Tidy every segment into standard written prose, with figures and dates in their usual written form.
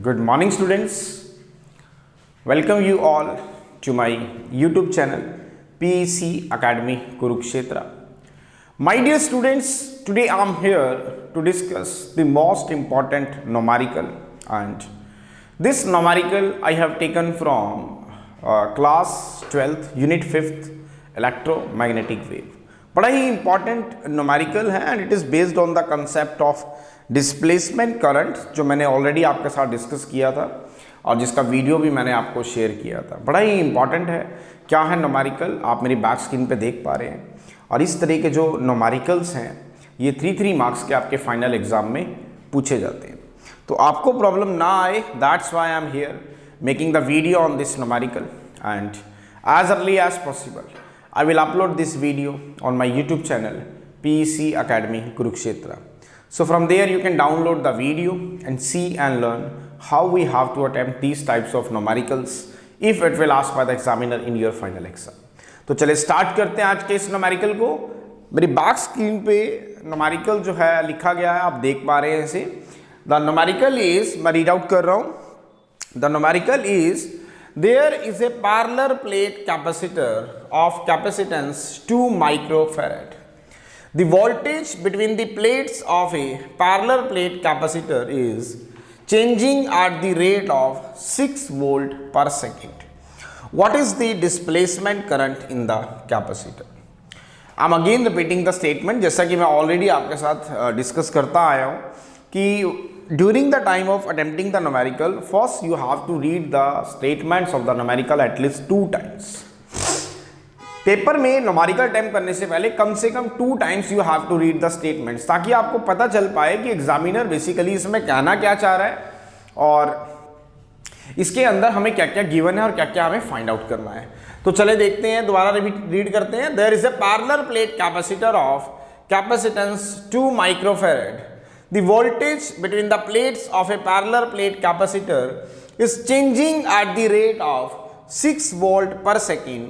Good morning, students. Welcome you all to my YouTube channel PEC Academy Kurukshetra. My dear students, today I am here to discuss the most important numerical, and this numerical I have taken from class 12th unit 5th electromagnetic wave. बड़ा ही important numerical है and it is based on the concept of displacement current, जो मैंने already आपके साथ discuss किया था और जिसका वीडियो भी मैंने आपको शेयर किया था। बड़ा ही इंपॉर्टेंट है। क्या है न्यूमेरिकल, आप मेरी बैक स्क्रीन पे देख पा रहे हैं। और इस तरह के जो न्यूमेरिकल्स हैं ये 3 मार्क्स के आपके फाइनल एग्जाम में पूछे जाते हैं। तो आपको प्रॉब्लम ना आए, that's why I am here making the video on this numerical, and as early as possible I will upload this video on my YouTube channel PEC Academy Kurukshetra. So from there you can download the video and see and learn how we have to attempt these types of numericals if it will asked by the examiner in your final exam. तो चले start करते हैं आज के इस numerical को। मेरी back screen पे न्यूमेरिकल जो है लिखा गया है, आप देख पा रहे हैं इसे। द न्यूमेरिकल इज, मैं रीड आउट कर रहा हूँ। The numerical is there is a parallel plate capacitor of capacitance 2 microfarad. The voltage between the plates of a parallel plate capacitor is changing at the rate of 6 volt per second. What is the displacement current in the capacitor? I am again repeating the statement, जैसा कि मैं already आपके साथ discuss करता आया हूँ कि during the time of attempting the numerical, first you have to read the statements of the numerical at least 2 times. Paper में न्यूमेरिकल अटेम्प्ट करने से पहले कम से कम 2 times you have to read the statements, ताकि आपको पता चल पाए कि एग्जामिनर बेसिकली इसमें कहना क्या चाह रहा है और इसके अंदर हमें क्या क्या गिवन है और क्या क्या हमें फाइंड आउट करना है। तो चले देखते हैं, दोबारा रीड करते हैं। There is a parallel plate capacitor of capacitance 2 microfarad. The voltage between the plates of a parallel plate capacitor is changing at the rate of 6 volt per second.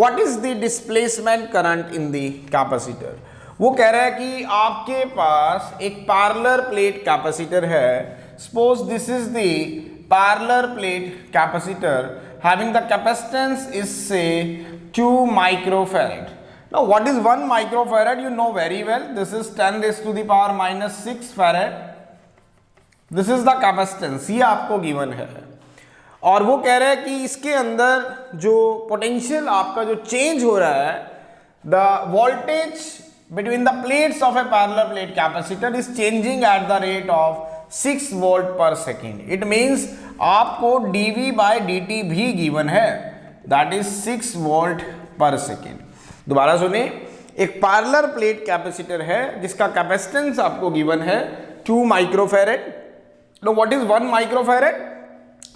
What is the displacement current in the capacitor? वो कह रहा है कि आपके पास एक parallel plate capacitor है. Suppose this is the parallel plate capacitor having the capacitance is say 2 microfarad. Now what is 1 microfarad? You know very well. This is 10 raised to the power minus 6 farad. This is the capacitance. ये आपको given है और वो कह रहा है कि इसके अंदर जो पोटेंशियल आपका जो चेंज हो रहा है, the voltage between the plates of a parallel plate capacitor is changing at the rate of 6 volt per second. It means आपको dV/dt भी गिवन है, that is 6 volt per second. दोबारा सुने, एक पैरेलल प्लेट कैपेसिटर है जिसका capacitance आपको given है 2 microfarad. Know what is 1 microfarad?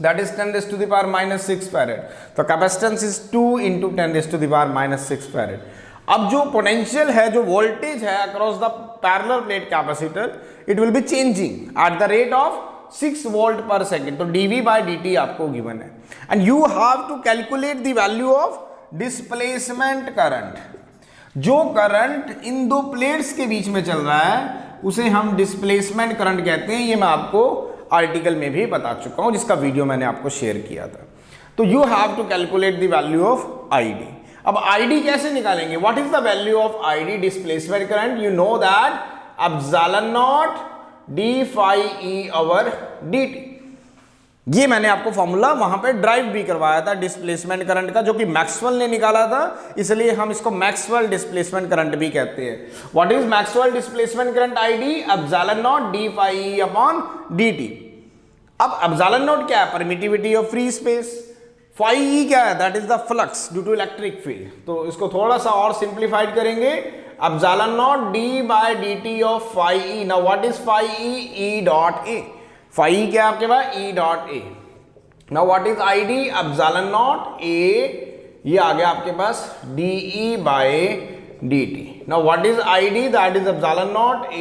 That is 10 raised to the power minus 6 farad. तो capacitance is 2 into 10 raised to the power minus 6 farad. अब जो पोटेंशियल है, जो वोल्टेज है across the parallel plate capacitor, it will be changing at the rate of 6 volt per second. तो dV/dt आपको given है and you have to calculate the value of displacement current. जो current इन 2 plates के बीच में चल रहा है उसे हम डिस्प्लेसमेंट करंट कहते हैं. ये मैं आपको आर्टिकल में भी बता चुका हूं, जिसका वीडियो मैंने आपको शेयर किया था. तो you have to calculate the value of ID. अब ID कैसे निकालेंगे? What is the value of ID displacement current? You know that epsilon naught d phi e over dt. ये मैंने आपको फॉर्मूला वहां पे ड्राइव भी करवाया था डिस्प्लेसमेंट करंट का, जो कि मैक्सवेल ने निकाला था, इसलिए हम इसको मैक्सवेल डिस्प्लेसमेंट करंट भी कहते हैं. What is Maxwell displacement current? ID epsilon naught d phi e upon dt. अब एप्सिलॉन नॉट क्या है? Permittivity of free space. phi e क्या है? That is the flux due to electric field. तो इसको थोड़ा सा और सिंप्लीफाइड करेंगे, epsilon naught d/dt of phi e. Now what is phi e? E dot a. phi e क्या आपके पास? E dot a. Now what is ID? Epsilon naught a, ये आ गया आपके पास dE/dt. Now what is ID? That is epsilon naught a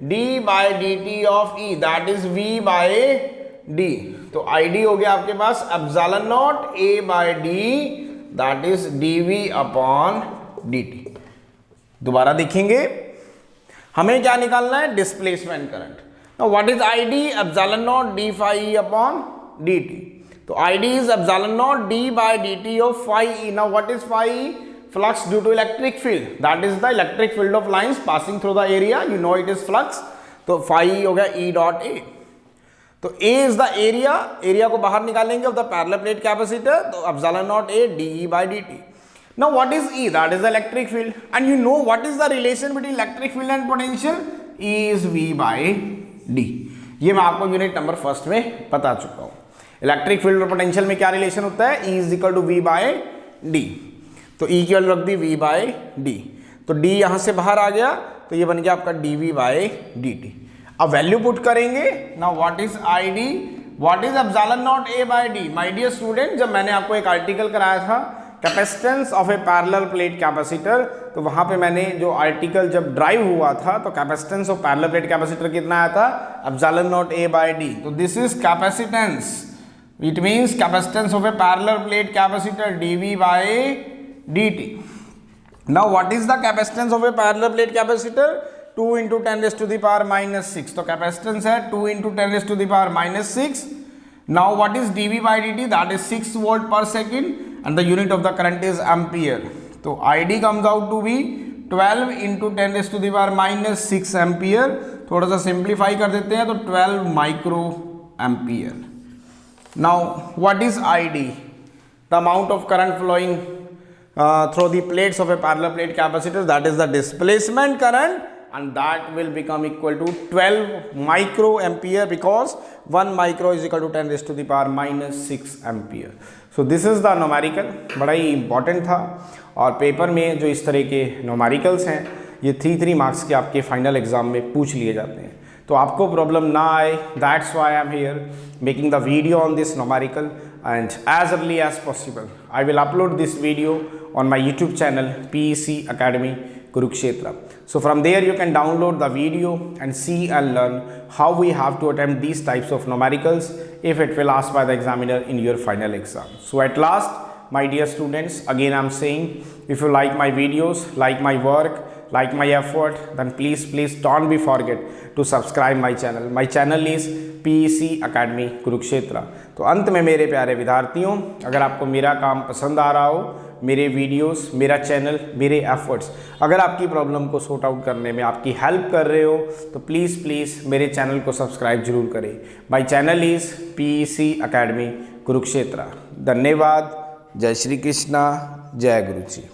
d/dt of E, that is V/d. तो ID हो गया आपके पास epsilon naught a/d, that is dV/dt. दोबारा देखेंगे, हमें क्या निकालना है? Displacement current. Now what is ID? Epsilon naught d phi e upon dt. तो ID is epsilon naught d by dt of phi e. Now what is phi e? Flux due to electric field. That is the electric field of lines passing through the area. You know it is flux. तो phi e हो गया E dot A. तो A is the area. Area को बाहर निकालेंगे of the parallel plate capacitor. तो epsilon naught A dE by dt. Now what is E? That is the electric field. And you know what is the relation between electric field and potential? E is V by D. ये मैं आपको unit number first में बता चुका हूँ. Electric field और potential में क्या रिलेशन होता है? E is equal to V by D. तो E की वैल्यू रख दी V बाय D. तो D यहाँ से बाहर आ गया तो ये बन गया आपका dV बाय dt. अब वैल्यू पुट करेंगे. Now what is ID? What is epsilon naught A by D? My dear student, जब मैंने आपको एक आर्टिकल कराया था capacitance of a parallel plate capacitor, तो वहां पे मैंने जो आर्टिकल जब ड्राइव हुआ था तो capacitance of parallel plate capacitor कितना आया था? Epsilon naught A by D. तो this is capacitance. It means capacitance of a parallel plate capacitor dV by dt. Now what is the capacitance of a parallel plate capacitor? 2 into 10 raised to the power minus 6. तो capacitance है 2 into 10 raised to the power minus 6. Now what is dV by dt? That is 6 volt per second and the unit of the current is ampere. तो ID comes out to be 12 into 10 raised to the power minus 6 ampere. थोड़ा सा simplify कर देते हैं तो 12 micro ampere. Now what is ID? The amount of current flowing through the plates of a parallel plate capacitor, that is the displacement current, and that will become equal to 12 micro ampere because 1 micro is equal to 10 raised to the power minus 6 ampere. So this is the numerical. बड़ा ही important था और paper में जो इस तरह के numерicals हैं ये 3 मार्क्स के आपके फाइनल एग्जाम में पूछ लिए जाते हैं. तो आपको प्रॉब्लम ना आए, that's why I am here making the video on this numerical, and as early as possible I will upload this video on my YouTube channel PEC Academy Kurukshetra. So from there you can download the video and see and learn how we have to attempt these types of numericals if it will asked by the examiner in your final exam. So at last, my dear students, again I am saying, if you like my videos, like my work, like my effort, then please don't be forget to subscribe my channel. My channel is PEC Academy Kurukshetra. तो अंत में मेरे प्यारे विद्यार्थियों, अगर आपको मेरा काम पसंद आ रहा हो, मेरे वीडियोस, मेरा चैनल, मेरे एफर्ट्स अगर आपकी प्रॉब्लम को सॉर्ट आउट करने में आपकी हेल्प कर रहे हो तो प्लीज़ मेरे चैनल को सब्सक्राइब जरूर करें. My channel is PEC Academy Kurukshetra. धन्यवाद. जय श्री कृष्णा. जय गुरु जी.